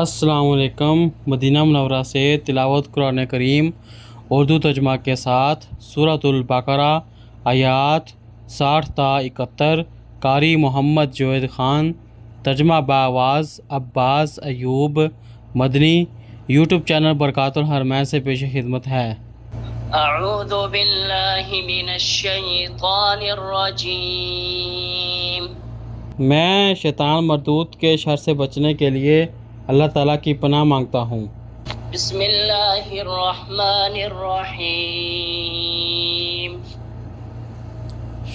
السلام علیکم۔ مدینہ منورہ سے تلاوت قرآن کریم اردو ترجمہ کے ساتھ سورۃ البقرہ آیات 60 تا 71۔ قاری محمد جوید خان، ترجمہ بآواز عباس ایوب مدنی۔ یوٹیوب چینل برکات الحرمین سے پیش خدمت ہے۔ اعوذ باللہ من الشیطان الرجیم۔ میں شیطان مردود کے شر سے بچنے کے لیے اللہ تعالیٰ کی پناہ مانگتا ہوں۔ بسم اللہ الرحمن الرحیم۔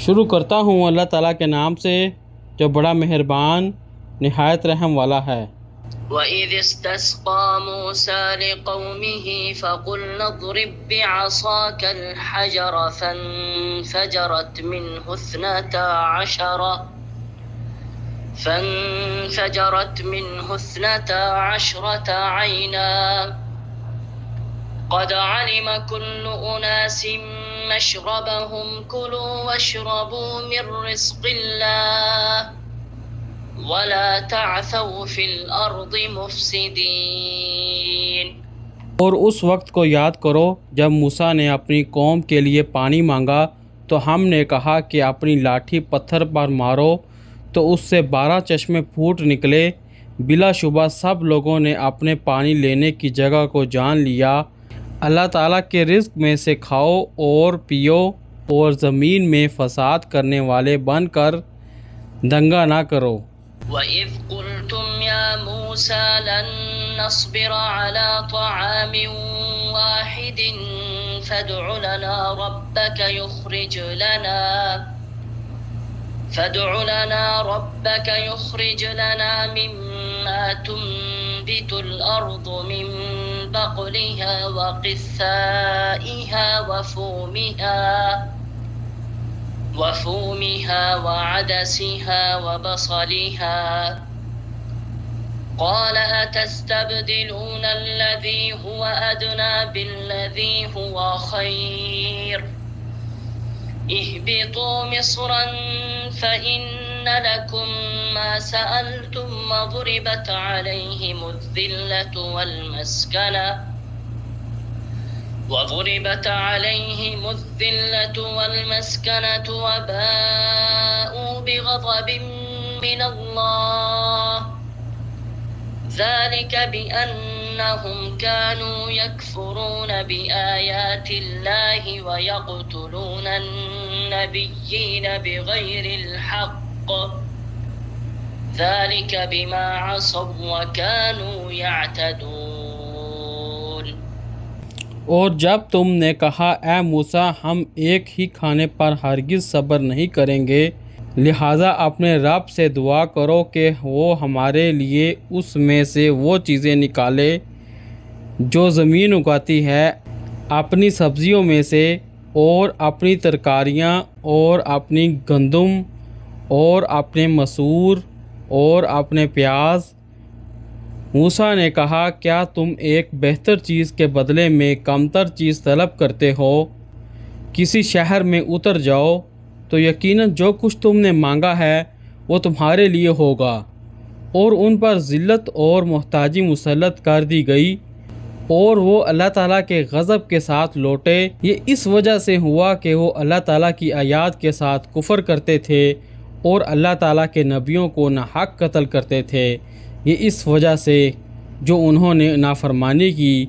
شروع کرتا ہوں اللہ تعالیٰ کے نام سے جو بڑا مہربان نہایت رحم والا ہے۔ وَإِذِ اسْتَسْقَىٰ مُوسَىٰ لِقَوْمِهِ فَقُلْنَا اضْرِب بِّعَصَاكَ الْحَجَرَ فَانفَجَرَتْ مِنْهُ اثْنَتَا عَشْرَةَ عَيْنًا قَدْ عَلِمَ كُلُّ أُنَاسٍ مَّشْرَبَهُمْ كُلُوا وَاشْرَبُوا مِن رِّزْقِ اللَّهِ وَلَا تَعْثَوْا فِي الْأَرْضِ مُفْسِدِينَ۔ اور اس وقت کو یاد کرو جب موسیٰ نے اپنی قوم کے لیے پانی مانگا تو ہم نے کہا کہ اپنی لاٹھی پتھر پر مارو تو اس سے 12 چشمے پھوٹ نکلے۔ بلا شبہ سب لوگوں نے اپنے پانی لینے کی جگہ کو جان لیا۔ اللہ تعالیٰ کے رزق میں سے کھاؤ اور پیو اور زمین میں فساد کرنے والے بن کر دنگا نہ کرو۔ وَإِذْ قُلْتُمْ يَا مُوسَىٰ لَن نَّصْبِرَ عَلَىٰ طَعَامٍ وَاحِدٍ فَادْعُ لَنَا رَبَّكَ يُخْرِجْ لَنَا مِمَّا تُنبِتُ الْأَرْضُ مِن بَقْلِهَا وَقِثَّائِهَا وَفُومِهَا وَعَدَسِهَا وَبَصَلِهَا قَالَ أَتَسْتَبْدِلُونَ الَّذِي هُوَ أَدْنَىٰ بِالَّذِي هُوَ خَيْرٌ اهْبِطُوا مِصْرًا فَإِنَّ لَكُم مَّا سَأَلْتُمْ وَضُرِبَتْ عَلَيْهِمُ الذِّلَّةُ وَالْمَسْكَنَةُ وَبَاءُوا بِغَضَبٍ مِّنَ اللَّهِ ذَلِكَ بِأَنَّهُمْ كَانُوا يَكْفُرُونَ بِآيَاتِ اللَّهِ وَيَقْتُلُونَ النَّبِيِّينَ بِغَيْرِ الْحَقِّ ذَلِكَ بِمَا عَصَوْا وَكَانُوا يَعْتَدُونَ۔ اور جب تم نے کہا اے موسیٰ ہم ایک ہی کھانے پر ہرگز صبر نہیں کریں گے، لہٰذا اپنے رب سے دعا کرو کہ وہ ہمارے لیے اس میں سے وہ چیزیں نکالے جو زمین اگاتی ہے اپنی سبزیوں میں سے، اور اپنی ترکاریاں اور اپنی گندم اور اپنے مسور اور اپنے پیاز۔ موسیٰ نے کہا کیا تم ایک بہتر چیز کے بدلے میں کمتر چیز طلب کرتے ہو؟ کسی شہر میں اتر جاؤ تو یقیناً جو کچھ تم نے مانگا ہے وہ تمہارے لیے ہوگا۔ اور ان پر ذلت اور محتاجی مسلط کر دی گئی اور وہ اللہ تعالیٰ کے غضب کے ساتھ لوٹے۔ یہ اس وجہ سے ہوا کہ وہ اللہ تعالیٰ کی آیات کے ساتھ کفر کرتے تھے اور اللہ تعالیٰ کے نبیوں کو ناحق قتل کرتے تھے۔ یہ اس وجہ سے جو انہوں نے نافرمانی کی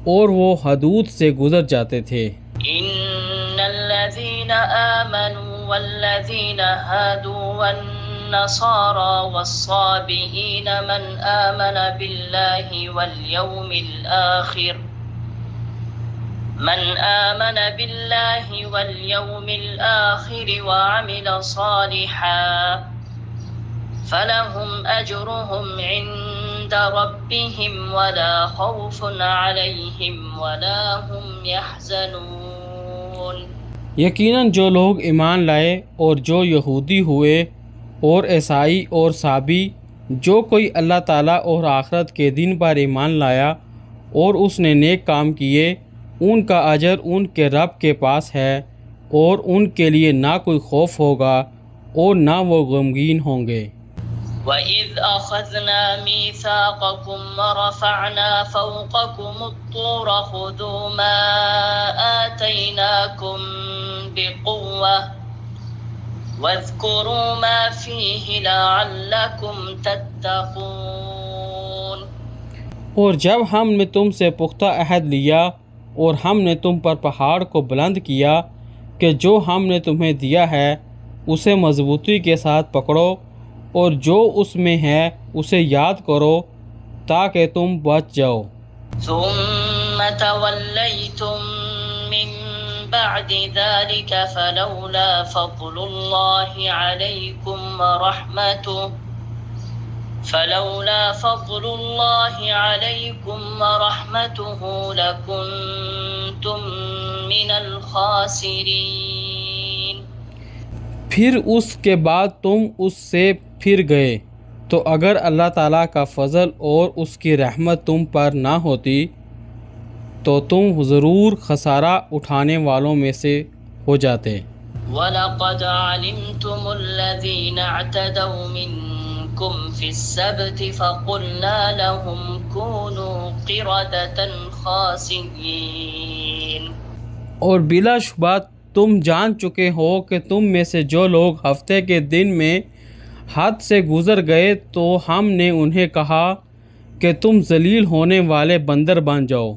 اور وہ حدود سے گزر جاتے تھے۔ ان الذين آمنوا والذين هادوا والنصارى والصابئين من آمن بالله واليوم الآخر وعمل صالحا فلهم أجرهم عند ربهم ولا خوف عليهم ولا هم يحزنون۔ یقیناً جو لوگ ایمان لائے اور جو یہودی ہوئے اور عیسائی اور صابی، جو کوئی اللہ تعالیٰ اور آخرت کے دن پر ایمان لایا اور اس نے نیک کام کیے، ان کا اجر ان کے رب کے پاس ہے اور ان کے لیے نہ کوئی خوف ہوگا اور نہ وہ غمگین ہوں گے۔ وَإِذْ أَخَذْنَا مِيثَاقَكُمْ وَرَفَعْنَا فَوْقَكُمُ الطُّورَ خُذُوا مَا آتَيْنَاكُمْ بِقُوَّةٍ وَاذْكُرُوا مَا فِيهِ لَعَلَّكُمْ تَتَّقُونَ۔ اور جب ہم نے تم سے پختہ عہد لیا اور ہم نے تم پر پہاڑ کو بلند کیا کہ جو ہم نے تمہیں دیا ہے اسے مضبوطی کے ساتھ پکڑو اور جو اس میں ہے اسے یاد کرو تاکہ تم بچ جاؤ۔ ثم توليتم من بعد ذلك فلولا فضل الله عليكم ورحمته لكنتم من الخاسرين۔ پھر اس کے بعد تم اس سے پھر گئے تو اگر اللہ تعالیٰ کا فضل اور اس کی رحمت تم پر نہ ہوتی تو تم ضرور خسارہ اٹھانے والوں میں سے ہو جاتے۔ وَلَقَدْ عَلِمْتُمُ الَّذِينَ اعْتَدَوْا مِنْكُمْ فِي السَّبْتِ فَقُلْنَا لَهُمْ كُونُوا قِرَدَةً خَاسِئِينَ۔ اور بلا شبہ تم جان چکے ہو کہ تم میں سے جو لوگ ہفتے کے دن میں حد سے گزر گئے تو ہم نے انہیں کہا کہ تم ذلیل ہونے والے بندر بن جاؤ۔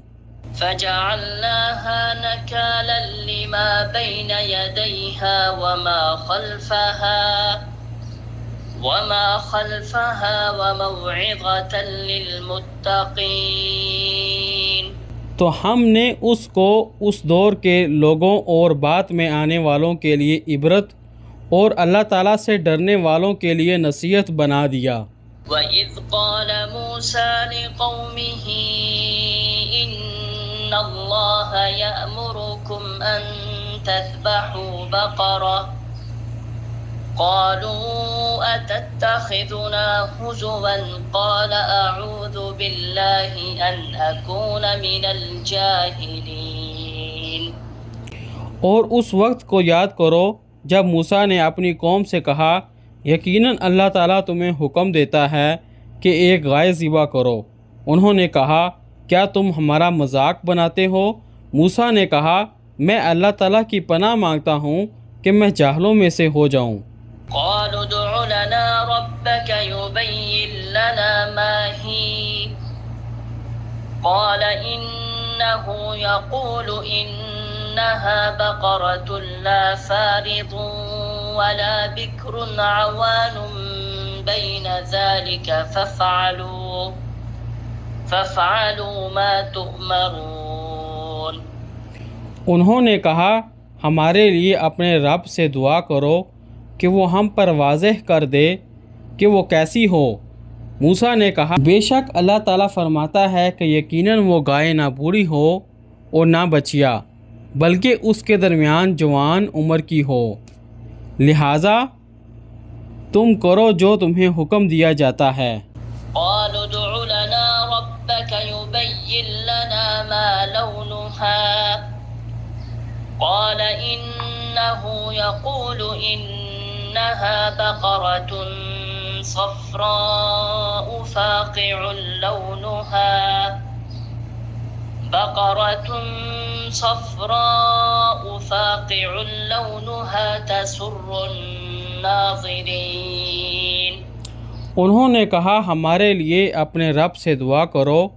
فَجَعَلْنَاهَا نَكَالًا لِمَا بَيْنَ يَدَيْهَا وَمَا خَلْفَهَا وَمَوْعِظَةً لِلْمُتَّقِينَ۔ تو ہم نے اس کو اس دور کے لوگوں اور بعد میں آنے والوں کے لیے عبرت اور اللہ تعالیٰ سے ڈرنے والوں کے لیے نصیحت بنا دیا۔ وَإِذْ قَالَ مُوسَىٰ لِقَوْمِهِ إِنَّ اللَّهَ يَأْمُرُكُمْ أَن تَذْبَحُوا بَقَرَةً قَالُوا أَتَتَّخِذُنَا هُزُوًا قَالَ أَعُوذُ بِاللَّهِ أَنْ أَكُونَ مِنَ الْجَاهِلِينَ۔ اور اس وقت کو یاد کرو جب موسیٰ نے اپنی قوم سے کہا یقیناً اللہ تعالیٰ تمہیں حکم دیتا ہے کہ ایک گائے ذبح کرو۔ انہوں نے کہا کیا تم ہمارا مذاق بناتے ہو؟ موسیٰ نے کہا میں اللہ تعالیٰ کی پناہ مانگتا ہوں کہ میں جاہلوں میں سے ہو جاؤں۔ قالوا ادع لنا ربك يبين لنا ما هي قال إنه يقول إنها بقرة لا فارض ولا بكر عوان بين ذلك فافعلوا ما تؤمرون۔ انہوں نے کہا ہمارے لیے اپنے رب سے دعا کرو کہ وہ ہم پر واضح کر دے کہ وہ کیسی ہو۔ موسیٰ نے کہا بے شک اللہ تعالیٰ فرماتا ہے کہ یقیناً وہ گائے نہ بوڑھی ہو اور نہ بچیا بلکہ اس کے درمیان جوان عمر کی ہو، لہٰذا تم کرو جو تمہیں حکم دیا جاتا ہے۔ قالوا ادع لنا ربك يبين لنا ما لونها قال إنه يقول إنها بقرة صفراء فاقع لونها تسر الناظرين۔ انہوں نے کہا ہمارے لیے اپنے رب سے دعا کرو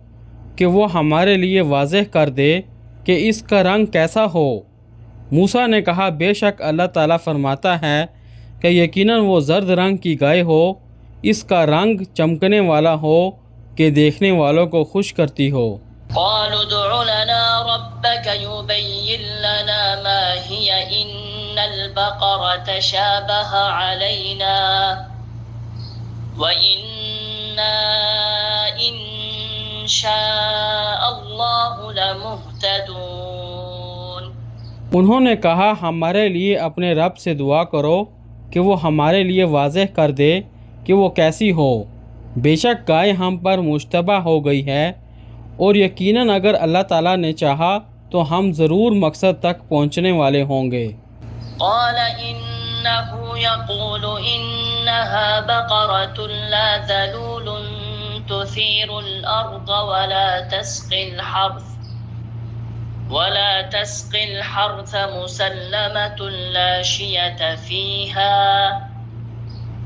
کہ وہ ہمارے لیے واضح کر دے کہ اس کا رنگ کیسا ہو۔ موسیٰ نے کہا بے شک اللہ تعالیٰ فرماتا ہے کہ یقیناً وہ زرد رنگ کی گائے ہو، اس کا رنگ چمکنے والا ہو کہ دیکھنے والوں کو خوش کرتی ہو۔ قالوا ادع لنا ربك يبين لنا ما هي إن البقرة شابه علينا وإنا إن شاء الله لمهتدون۔ انہوں نے کہا ہمارے لیے اپنے رب سے دعا کرو کہ وہ ہمارے لیے واضح کر دے کہ وہ کیسی ہو۔ بے شک گائے ہم پر مشتبہ ہو گئی ہے اور یقیناً اگر اللہ تعالیٰ نے چاہا تو ہم ضرور مقصد تک پہنچنے والے ہوں گے۔ قال إنه يقول إنها بقرة لا ذلول تثير الأرض ولا تسقي الحرث مسلمة لا شية فيها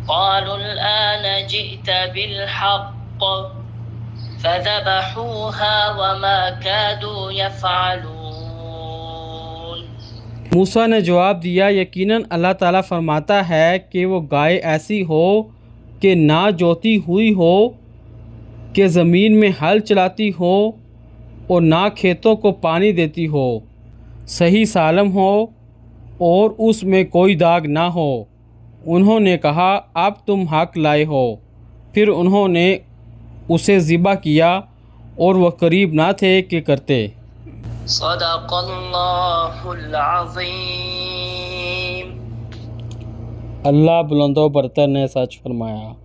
قالوا الآن جئت بالحق فذبحوها وما كادوا يفعلون۔ موسیٰ نے جواب دیا، یقیناً اللہ تعالیٰ فرماتا ہے کہ وہ گائے ایسی ہو کہ نہ جوتی ہوئی ہو، کہ زمین میں ہل چلاتی ہو اور نہ کھیتوں کو پانی دیتی ہو، صحیح سالم ہو اور اس میں کوئی داغ نہ ہو۔ انہوں نے کہا اب تم حق لائے ہو۔ پھر انہوں نے اسے ذبح کیا اور وہ قریب نہ تھے کہ کرتے۔ صدق اللہ العظیم۔ اللہ بلند و برتر نے سچ فرمایا۔